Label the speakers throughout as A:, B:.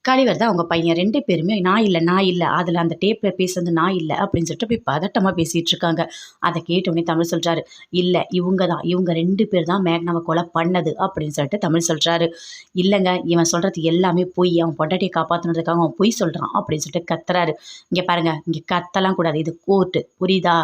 A: கழிவர் தான் அவங்க பையன் 2 பேருமே நான் இல்ல. அதில அந்த டேப்ல பேசுனது நான் இல்ல அப்படின்னு சொல்லிட்டு போய் பதட்டமா பேசிட்டு இருக்காங்க. அத கேட்டவுனே தமிழ் சொல்றாரு, "இல்ல இவுங்க தான். இவுங்க 2 பேர் தான் மேக்னாவ கொலை பண்ணது" அப்படின்னு சொல்லிட்டு தமிழ் சொல்றாரு. "இல்லங்க இவன் சொல்றது எல்லாமே பொய். அவன் பொண்டாட்டிய காப்பாத்தணுன்றதுக்காக அவன் பொய் சொல்றான்" அப்படின்னு சொல்லிட்டு கத்துறாரு. "இங்க பாருங்க, இங்க கத்தலாம் கூடாது. இது கோர்ட்டு. புரியுதா?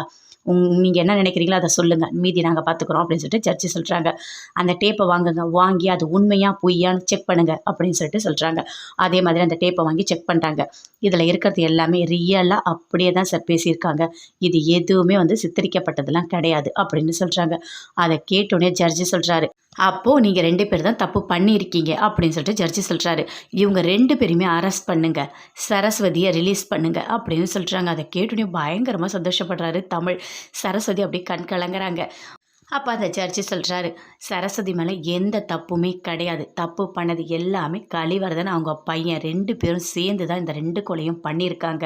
A: நீங்க என்ன நினைக்கிறீங்களோ அத சொல்லுங்க. மீதி நாங்க பார்த்துக்குறோம்" அப்படின்னு சொல்லிட்டு ஜட்ஜி சொல்றாங்க. "அந்த டேப்ப வாங்குங்க. வாங்கி அது உண்மையா, பொய்யான்னு செக் பண்ணுங்க" அப்படின்னு சொல்லிட்டு சொல்றாங்க. அதே மாதிரி அந்த டேப்ப வாங்கி செக் பண்றாங்க. "இதுல இருக்கிறது எல்லாமே ரியலா அப்படியே தான் சார் பேசியிருக்காங்க. இது எதுவுமே வந்து சித்தரிக்கப்பட்டதெல்லாம் கிடையாது" அப்படின்னு சொல்றாங்க. அத கேட்டோனே ஜட்ஜி சொல்றாரு, "அப்போ நீங்க 2 பேர் தான் தப்பு பண்ணியிருக்கீங்க" அப்படின்னு சொல்லிட்டு ஜட்ஜி சொல்றாரு. "இவங்க 2 பேரையுமே அரெஸ்ட் பண்ணுங்க. சரஸ்வதிய ரிலீஸ் பண்ணுங்க" அப்படின்னு சொல்றாங்க. அத கேட்டோனே பயங்கரமா சந்தோஷப்படுறாரு தமிழ். சரஸ்வதி அப்படியே கண் கலங்குறாங்க. அப்ப அந்த ஜட்ஜி சொல்றாரு, "சரஸ்வதி மேல எந்த தப்புமே கிடையாது. தப்பு பண்ணது எல்லாமே கலிவர்தன் அவங்க பையன் 2 பேரும் சேர்ந்து தான் இந்த 2 கொலையும் பண்ணியிருக்காங்க.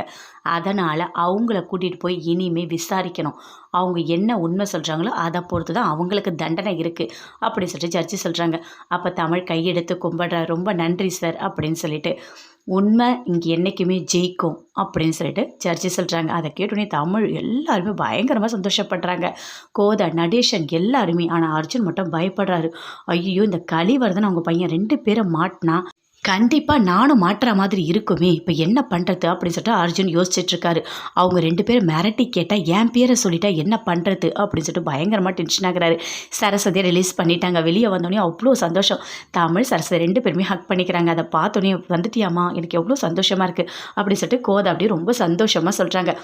A: அதனால அவங்கள கூட்டிட்டு போய் இனிமே விசாரிக்கணும். அவங்க என்ன உண்மை சொல்றாங்களோ அத பொறுத்து தான் அவங்களுக்கு தண்டனை இருக்கு" அப்படின்னு சொல்லிட்டு ஜட்ஜி சொல்றாங்க. அப்ப தமிழ் கையெடுத்து கும்பிடுறாரு. "ரொம்ப நன்றி சார்" அப்படின்னு சொல்லிட்டு. "உண்மை இங்க என்னைக்குமே ஜெயிக்கும்" அப்படின்னு சொல்லிட்டு ஜட்ஜி சொல்றாங்க. அத கேட்டோனே தமிழ் எல்லாருமே பயங்கரமா சந்தோஷப்படுறாங்க. கோதை, நடேசன் எல்லாருமே. ஆனா அர்ஜுன் மட்டும் பயப்படுறாரு. ஐய்யயோ! இந்த கலிவர்தன் அவங்க பையன் 2 பேர மாட்னா, கண்டிப்பா நானும் மாட்ற மாதிரி இருக்குமே! இப்ப என்ன பண்றது? அப்படின்னு சொல்லிட்டு அர்ஜுன் யோசிச்சுட்டு இருக்காரு. அவங்க 2 பேரும் மிரட்டி கேட்டா, என் பேர சொல்லிட்டா என்ன பண்றது? அப்படின்னு சொல்லிட்டு பயங்கரமா டென்ஷன் ஆகுறாரு. சரஸ்வதிய ரிலீஸ் பண்ணிட்டாங்க. வெளிய வந்தோனே அவ்ளோ சந்தோஷம். தமிழ், சரஸ்வதி 2 பேருமே ஹக் பண்ணிக்கிறாங்க. அத பார்த்தோனே, "வந்துட்டியாம்மா? எனக்கு எவ்ளோ சந்தோஷமா இருக்கு" அப்படின்னு சொல்லிட்டு கோதை அப்படியே ரொம்ப சந்தோஷமா சொல்றாங்க.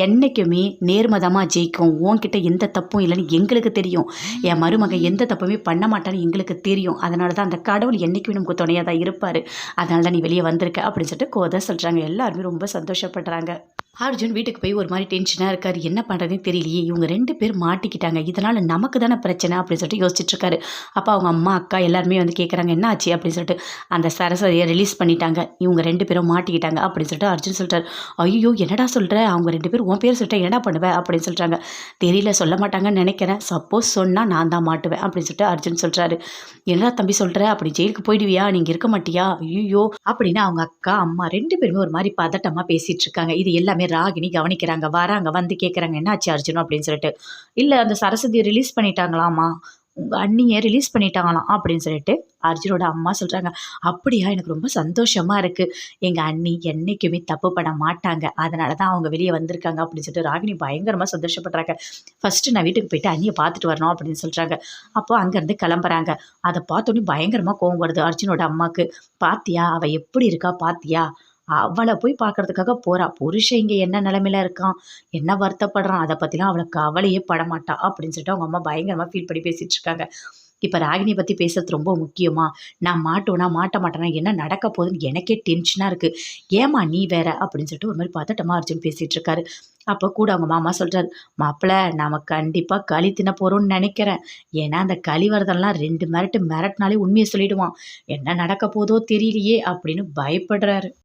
A: "என்னைக்குமே நேர்ம ஜெயிக்கும். உன்கிட்ட எந்த தப்பும் இல்லன்னு எங்களுக்கு தெரியும். என் மருமகன் எந்த தப்புமே பண்ண மாட்டான்னு எங்களுக்கு தெரியும். அதனால தான் அந்த கடவுள் என்னைக்குமே நமக்கு துணையா தான் இருப்பாரு. அதனால தான் நீ வெளிய வந்திருக்க" அப்படின்னு சொல்லிட்டு கோதை சொல்றாங்க. எல்லாருமே ரொம்ப சந்தோஷப்படுறாங்க. அர்ஜுன் வீட்டுக்கு போய் ஒரு மாரி டென்ஷனா இருக்காரு. என்ன பண்றதுன்னு தெரியலையே! இவங்க 2 பேர் மாட்டிக்கிட்டாங்க. இதனால நமக்கு தானே பிரச்சனை அப்படின்னு சொல்லிட்டு யோசிச்சுட்டு இருக்காரு. அப்ப அவங்க அம்மா, அக்கா எல்லாருமே வந்து கேட்குறாங்க, "என்ன ஆச்சு?" அப்படின்னு சொல்லிட்டு. "அந்த சரஸ்வதிய ரிலீஸ் பண்ணிட்டாங்க. இவங்க 2 பேரும் மாட்டிக்கிட்டாங்க" அப்படின்னு சொல்லிட்டு அர்ஜுன் சொல்றாரு. "ஐய்யயோ! என்னடா சொல்ற? அவங்க 2 பேரும் உன் பேர் சொல்லிட்டா என்னடா பண்ணுவ?" அப்படின்னு சொல்றாங்க. "தெரியல, சொல்ல மாட்டாங்கன்னு நெனைக்கிறேன். சப்போஸ் சொன்னா நான் தான் மாட்டுவேன்" அப்படின்னு சொல்லிட்டு அர்ஜுன் சொல்றாரு. "என்னடா தம்பி சொல்ற? அப்படி ஜெயிலுக்கு போயிடுவியா? நீ இங்க இருக்க மாட்டியா? ஐய்யயோ!" அப்படின்னு அவங்க அக்கா, அம்மா 2 பேருமே ஒரு மாரி பதட்டமா பேசிட்டு இருக்காங்க. இது எல்லாமே ராகினி கவனிக்கிறாங்க. வராங்க, வந்து கேட்குறாங்க, "என்னாச்சு அர்ஜுன்?" அப்படின்னு சொல்லிட்டு. "இல்ல அந்த சரஸ்வதிய ரிலீஸ் பண்ணிட்டாங்களாமா. உங்க அண்ணிய ரிலீஸ் பண்ணிட்டாங்களாம்" அப்படின்னு சொல்லிட்டு அர்ஜுனோட அம்மா சொல்றாங்க. "அப்படியா? எனக்கு ரொம்ப சந்தோஷமா இருக்கு. எங்க அண்ணி என்னைக்குமே தப்பு பண்ண மாட்டாங்க. அதனால தான் அவங்க வெளிய வந்திருக்காங்க" அப்படின்னு சொல்லிட்டு ராகினி பயங்கரமா சந்தோஷப்படுறாங்க. "ஃபர்ஸ்ட்டு நான் வீட்டுக்கு போயிட்டு அண்ணிய பார்த்துட்டு வரணும்" அப்படின்னு சொல்றாங்க. அப்போ அங்கருந்து கிளம்புறாங்க. அத பார்த்தோனே பயங்கரமா கோவம் வருது அர்ஜுனோட அம்மாக்கு. "பாத்தியா? அவ எப்படி இருக்கா பாத்தியா? அவள போய் பார்க்கறதுக்காக போறா. புருஷன் இங்க என்ன நிலைமையில இருக்கான்? என்ன வருத்தப்படுறான்? அத பத்திலாம் அவள கவலையே படமாட்டா" அப்படின்னு சொல்லிட்டு அவங்க அம்மா பயங்கரமா ஃபீல் பண்ணி பேசிட்டு இருக்காங்க. இப்ப ராகினிய பத்தி பேசுறது ரொம்ப முக்கியமா? நான் மாட்டுவேனா, மாட்ட மாட்டேனா, என்ன நடக்க போகுதுன்னு எனக்கே டென்ஷனா இருக்கு. ஏம்மா நீ வேற? அப்படின்னு சொல்லிட்டு ஒரு மாரி பதட்டமா அர்ஜுன் பேசிட்டு இருக்காரு. அப்ப கூட அவங்க மாமா சொல்றாரு, "மாப்பிள நாம கண்டிப்பா களி தின்ன போறோம்னு நெனைக்கிறேன். ஏன்னா அந்த கலிவர்தன்லாம் 2 மிரட்டு மிரட்டுனாலே உண்மைய சொல்லிடுவான். என்ன நடக்க போதோ தெரியலையே" அப்படின்னு பயப்படுறாரு.